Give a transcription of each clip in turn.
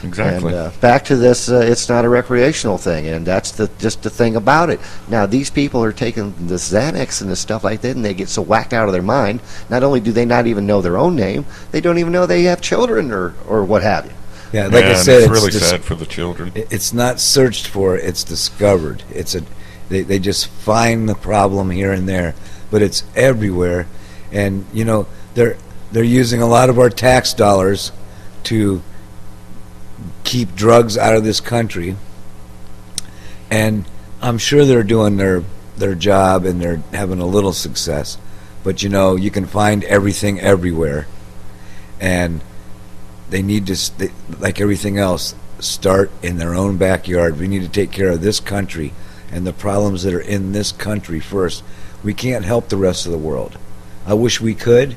Exactly. And back to this, it's not a recreational thing, and that's just the thing about it. Now, these people are taking the Xanax and the stuff like that, and they get so whacked out of their mind. Not only do they not even know their own name, they don't even know they have children or what have you. Yeah, like I said, it's really sad for the children. It's not searched for; it's discovered. They just find the problem here and there, but it's everywhere. And they're using a lot of our tax dollars to keep drugs out of this country, and I'm sure they're doing their job and they're having a little success. But you can find everything everywhere, and they need to, like everything else, start in their own backyard. We need to take care of this country and the problems that are in this country first. We can't help the rest of the world. I wish we could,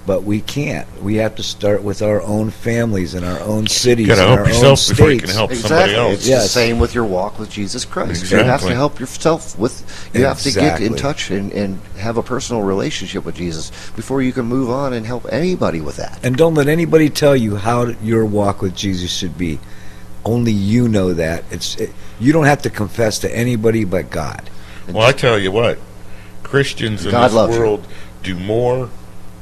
but we can't. We have to start with our own families and our own cities and our own states. Before you can help somebody else. It's the same with your walk with Jesus Christ. Exactly. You have to help yourself you have to get in touch and have a personal relationship with Jesus before you can move on and help anybody with that. And don't let anybody tell you how your walk with Jesus should be. Only you know that. You don't have to confess to anybody but God. Well, I tell you what, Christians in this world do more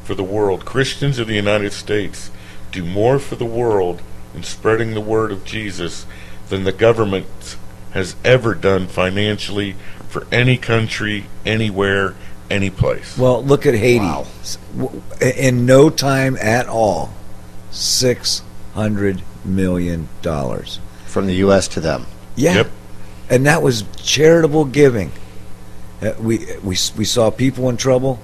for the world. Christians in the United States do more for the world in spreading the word of Jesus than the government has ever done financially for any country, anywhere, any place. Well, look at Haiti. Wow. In no time at all, $600 million From the U.S. to them. Yeah. Yep. And that was charitable giving. We saw people in trouble,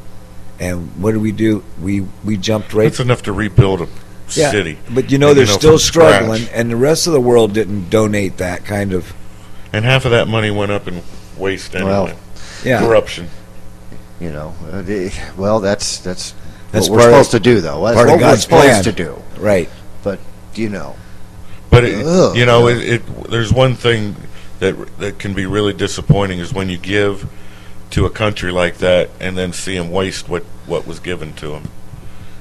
and what did we do? We jumped right. That's enough to rebuild a city. But they're still struggling, and the rest of the world didn't donate that kind of. And half of that money went up in waste anyway. Well, yeah. Corruption. Well, that's what That's we're supposed to do, though. That's part of what we're God's supposed plan. to do. Right. But But there's one thing that can be really disappointing is when you give to a country like that and then see them waste what was given to them.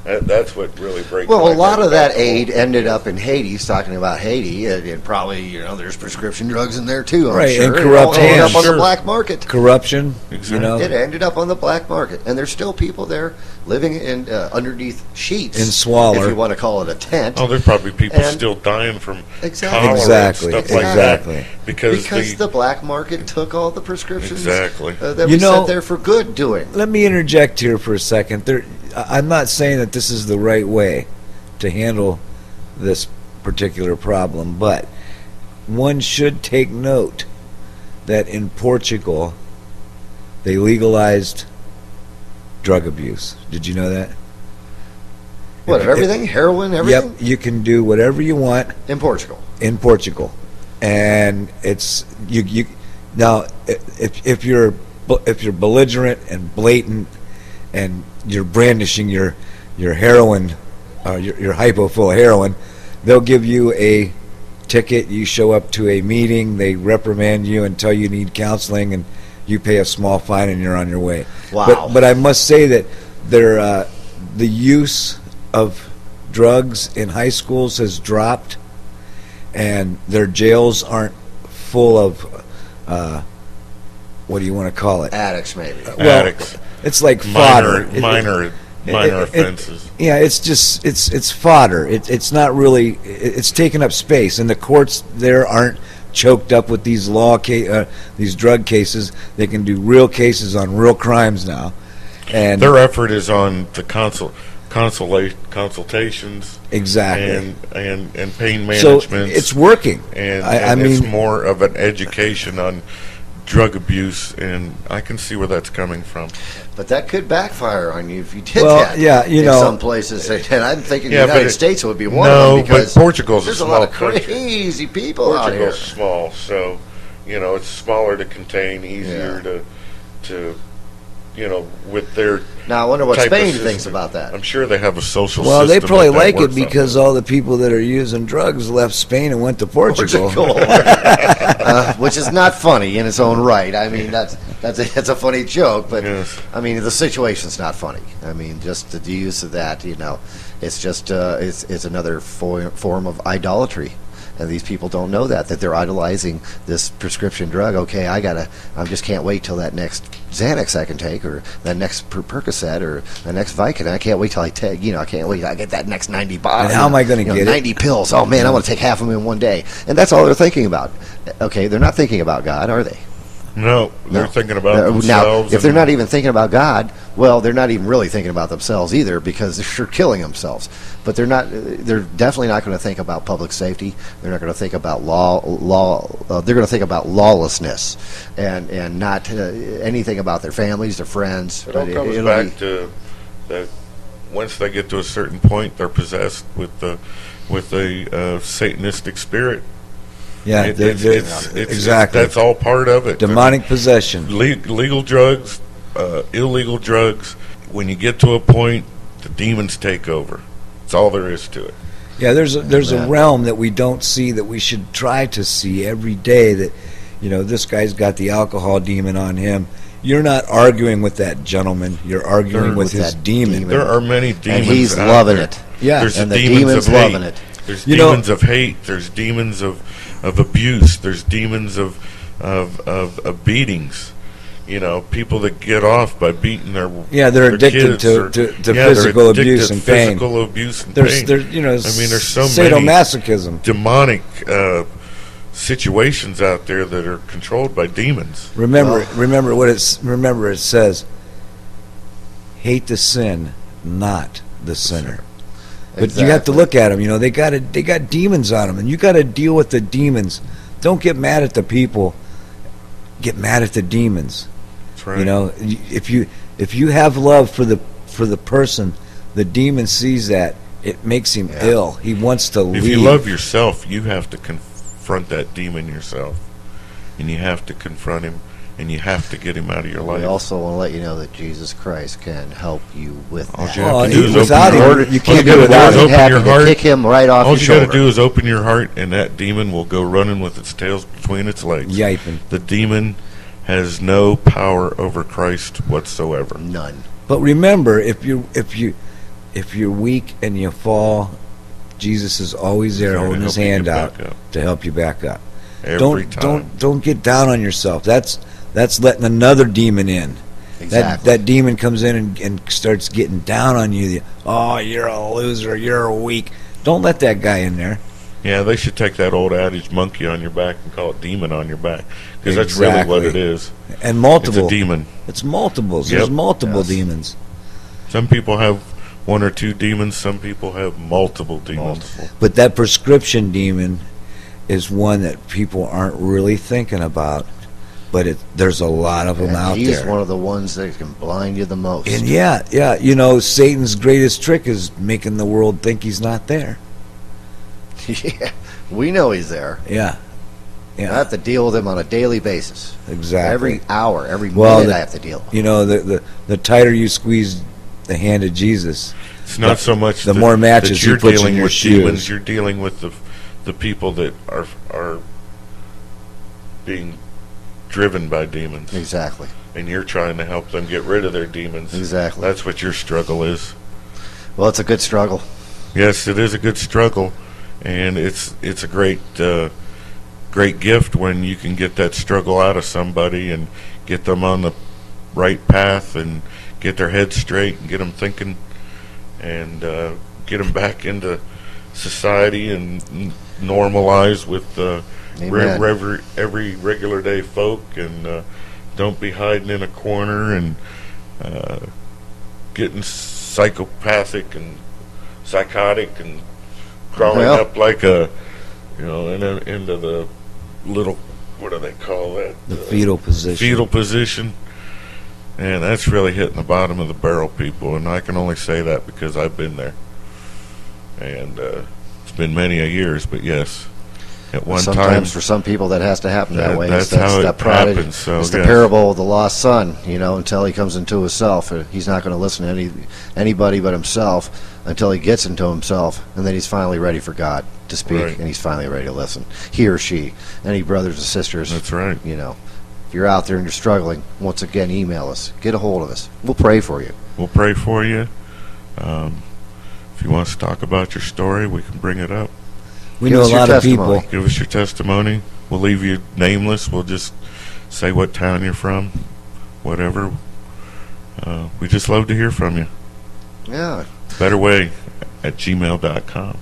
That's what really breaks. Well, a lot of that aid ended up in Haiti. He's talking about Haiti, and probably there's prescription drugs in there too. I'm Right, sure. and corrupt It ended hands. up on the black market. Corruption. Exactly. It ended up on the black market, and there's still people there living in underneath sheets. In squalor. if you want to call it a tent. Oh, there's probably people And- still dying from Exactly. cholera Exactly. and stuff like Exactly. that because the black market took all the prescriptions Exactly. that we sat there for good doing. Let me interject here for a second. I'm not saying that this is the right way to handle this particular problem, but one should take note that in Portugal they legalized drug abuse. Did you know that? Everything? Heroin, everything? Yep, you can do whatever you want In Portugal. in Portugal, and it's you now if you're belligerent and blatant and you're brandishing your heroin, your hypo full of heroin, they'll give you a ticket. You show up to a meeting, they reprimand you and tell you need counseling, and you pay a small fine and you're on your way. Wow. But I must say that the use of drugs in high schools has dropped, and their jails aren't full of what do you want to call it? Addicts, maybe. addicts. It's like fodder. Minor offenses. It's just it's fodder. It's not really. It's taking up space, and the courts there aren't choked up with these these drug cases. They can do real cases on real crimes now, and their effort is on the consultations. Exactly. And pain management. So it's working. And I mean, it's more of an education on drug abuse, and I can see where that's coming from. But that could backfire on you if you did Well, that. yeah, in some places, and I'm thinking the United States would be one of them because but Portugal's there's a a small lot of country. crazy people out here. Portugal's small, so it's smaller to contain, easier to with their. Now I wonder what type of Spain system. thinks about that. I'm sure they have a social well, they system. probably that like it works out. because all the people that are using drugs left Spain and went to Portugal. Which is not funny in its own right. I mean, that's a funny joke, but Yes. I mean the situation's not funny. I mean, just the use of that, it's just it's another form of idolatry, And these people don't know that they're idolizing this prescription drug. Okay, I just can't wait till that next Xanax I can take, or that next Percocet, or the next Vicodin. I can't wait till I take, I can't wait till I get that next 90 bottles. And how am I going to get 90 pills. Oh man, I want to take half of them in one day. And that's all they're thinking about. Okay, they're not thinking about God, are they? No, they're thinking about themselves. Now, if they're not even thinking about God, well, they're not even really thinking about themselves either, because they're sure killing themselves. But they're definitely not going to think about public safety. They're not going to think about they're going to think about lawlessness, and not anything about their families, their friends. It all comes back to that. Once they get to a certain point, they're possessed with a Satanistic spirit. Yeah, exactly. That's all part of it. Demonic possession. Legal drugs, illegal drugs. When you get to a point, the demons take over. That's all there is to it. Yeah, there's a realm that we don't see that we should try to see every day. That, this guy's got the alcohol demon on him. You're not arguing with that gentleman. You're arguing with his demon. There are many demons, and he's loving it. Yeah, and the demon's loving it. There's demons of hate. There's demons of abuse. There's demons of beatings. People that get off by beating their they're addicted to physical abuse and pain. Physical abuse and pain. There's so sadomasochism, many demonic situations out there that are controlled by demons. Remember it says, hate the sin, not the sinner. But exactly. You have to look at them. They got demons on them, and you got to deal with the demons. Don't get mad at the people. Get mad at the demons. That's right. If you have love for the person, the demon sees that, it makes him ill. He wants to leave. If you love yourself, you have to confront that demon yourself, and you have to confront him, and you have to get him out of your life. We also want to let you know that Jesus Christ can help you with that. All you have to do is without him, you can't do it without him. Open your heart. Kick him right off All your you shoulder. got to do is open your heart, and that demon will go running with its tail between its legs. Yiping. The demon has no power over Christ whatsoever. None. But remember, if you're weak and you fall, Jesus is always there holding his hand out to help you back up. Every time. Don't get down on yourself. That's letting another demon in. Exactly. That demon comes in and starts getting down on you. Oh, you're a loser. You're weak. Don't let that guy in there. Yeah, they should take that old adage, monkey on your back, and call it demon on your back. Because that's really what it is. And multiple. It's a demon. It's multiples. Yep. There's multiple demons. Some people have one or two demons. Some people have multiple demons. But that prescription demon is one that people aren't really thinking about. But there's a lot of them out there. He's one of the ones that can blind you the most. And Satan's greatest trick is making the world think he's not there. Yeah, we know he's there. Yeah. I have to deal with him on a daily basis. Exactly. Every hour, every minute I have to deal with him. The tighter you squeeze the hand of Jesus, it's not so much the more matches you're he puts dealing in your with shoes. Demons. You're dealing with the people that are being driven by demons. Exactly. And you're trying to help them get rid of their demons. Exactly. That's what your struggle is. Well, it's a good struggle. Yes, it is a good struggle, and it's a great gift when you can get that struggle out of somebody and get them on the right path and get their head straight and get them thinking and get them back into society and normalize with every regular day folk, and don't be hiding in a corner and getting psychopathic and psychotic and crawling up like into the little, what do they call that? The fetal position. Fetal position. And that's really hitting the bottom of the barrel, people, and I can only say that because I've been there. And it's been many a years, but yes. At one time, for some people that has to happen that way. That's how it happens. So it's the parable of the lost son, until he comes into himself. He's not going to listen to anybody but himself until he gets into himself, and then he's finally ready for God to speak, and he's finally ready to listen. He or she, any brothers and sisters. That's right. If you're out there and you're struggling, once again, email us. Get a hold of us. We'll pray for you. We'll pray for you. If you want us to talk about your story, we can bring it up. We know a lot of people. Give us your testimony. We'll leave you nameless. We'll just say what town you're from, whatever. We just love to hear from you. Yeah. Betterway@gmail.com.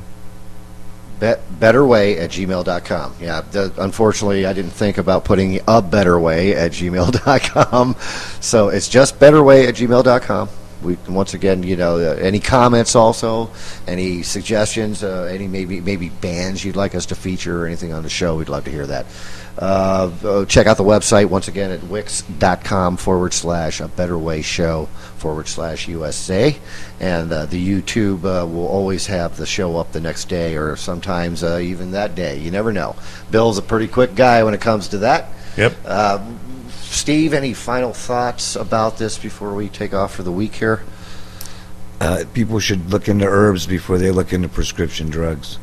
Betterway@gmail.com. Yeah. Unfortunately, I didn't think about putting a betterway@gmail.com. So it's just betterway@gmail.com. Once again, any comments also, any suggestions, any maybe bands you'd like us to feature or anything on the show, we'd love to hear that. Check out the website once again at wix.com/A Better Way Show /USA, and the YouTube will always have the show up the next day, or sometimes even that day. You never know. Bill's a pretty quick guy when it comes to that. Yep. Steve, any final thoughts about this before we take off for the week here? People should look into herbs before they look into prescription drugs.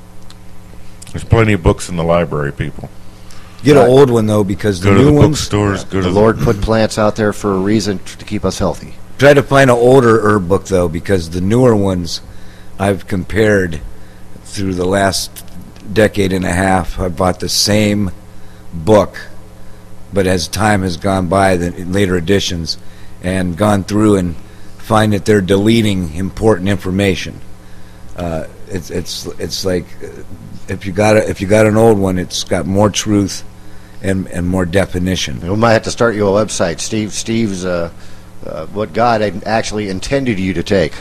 There's plenty of books in the library, people. Get an old one, though, because the new ones... bookstores. The Lord put plants out there for a reason, to keep us healthy. Try to find an older herb book, though, because the newer ones I've compared through the last decade and a half. I bought the same book, but as time has gone by, the later editions, and gone through and find that they're deleting important information. It's like if you got an old one, it's got more truth and more definition. We might have to start you a website, Steve's what God actually intended you to take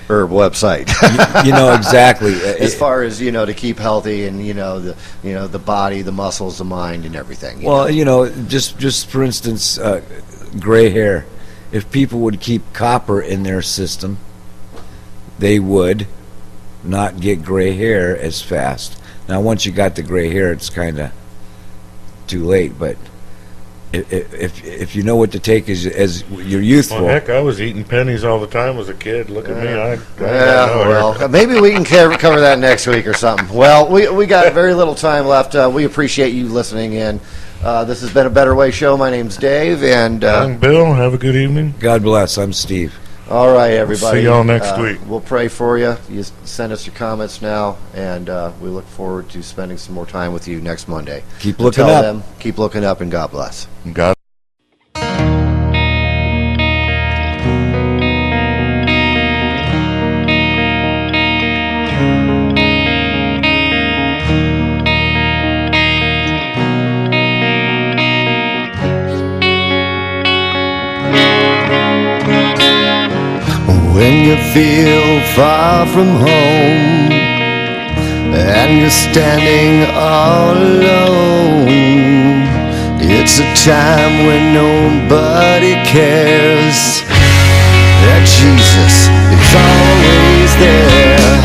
herb website. Exactly. As far as to keep healthy and the body, the muscles, the mind, and everything. Well, just for instance, gray hair. If people would keep copper in their system, they would not get gray hair as fast. Now, once you got the gray hair, it's kind of too late, but if you know what to take as you're youthful. Well, heck, I was eating pennies all the time as a kid. Look at me. Maybe we can cover that next week or something. Well, we got very little time left. We appreciate you listening in. This has been a Better Way Show. My name's Dave, and I'm Bill. Have a good evening. God bless. I'm Steve. All right, everybody. See y'all next week. We'll pray for you. You send us your comments now, and we look forward to spending some more time with you next Monday. Keep looking up. Keep looking up, and God bless. God. When you feel far from home and you're standing all alone, it's a time when nobody cares that Jesus is always there.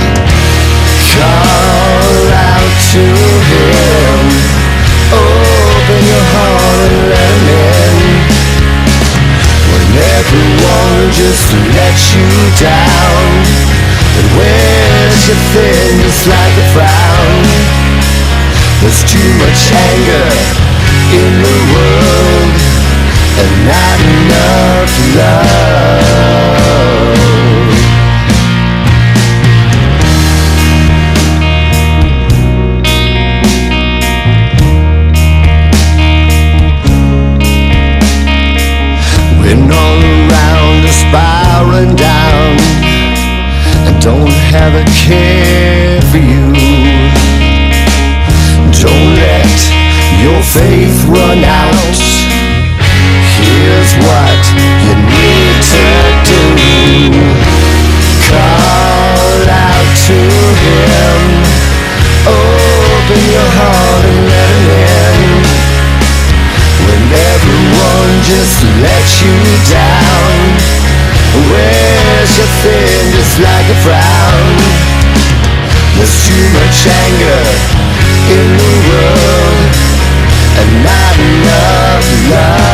Call out to Him, open your heart and let Him in. Everyone just lets you down and wears your thin just like a frown. There's too much anger in the world and not enough love. When all around is spiraling down and don't have a care for you, don't let your faith run out. Here's what you need to do. Call out to Him, open your heart and let Him in. When everyone just lets you down, wears your thin just like a frown. There's too much anger in the world and not enough love.